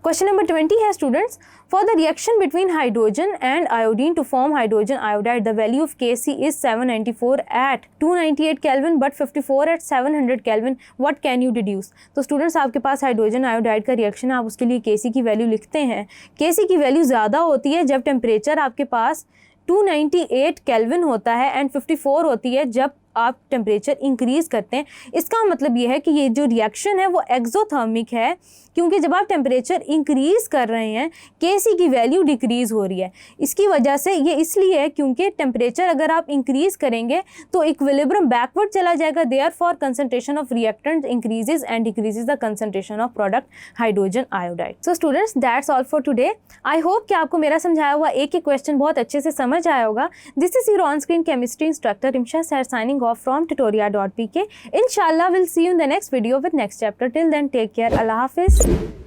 Question number 20 है students, for the reaction between hydrogen and iodine to form hydrogen iodide, the value of Kc is 794 at 298 Kelvin but 54 at 700 Kelvin. What can you deduce? तो students आपके पास hydrogen iodide का reaction है, आप उसके लिए Kc की value लिखते हैं. Kc की वैल्यू ज़्यादा होती है जब टेम्परेचर आपके पास 298 केल्विन होता है एंड 54 होती है जब आप टेम्परेचर इंक्रीज़ करते हैं. इसका मतलब ये है कि ये जो रिएक्शन है वो एक्सोथर्मिक है, क्योंकि जब आप टेम्परेचर इंक्रीज़ कर रहे हैं Kc की वैल्यू डिक्रीज़ हो रही है. इसकी वजह से ये इसलिए है क्योंकि टेम्परेचर अगर आप इंक्रीज़ करेंगे तो इक्विलिब्रियम बैकवर्ड चला जाएगा. Therefore concentration of reactant increases and decreases the concentration of product hydrogen iodide. So students, that's all for today. I hope कि आपको मेरा समझाया हुआ एक एक क्वेश्चन बहुत अच्छे से समझ आया होगा. This is your on screen chemistry instructor Rimsha sir signing off from tutoria.pk. Inshallah, we'll see you in the next video with next chapter. Till then, take care. Allah Hafiz.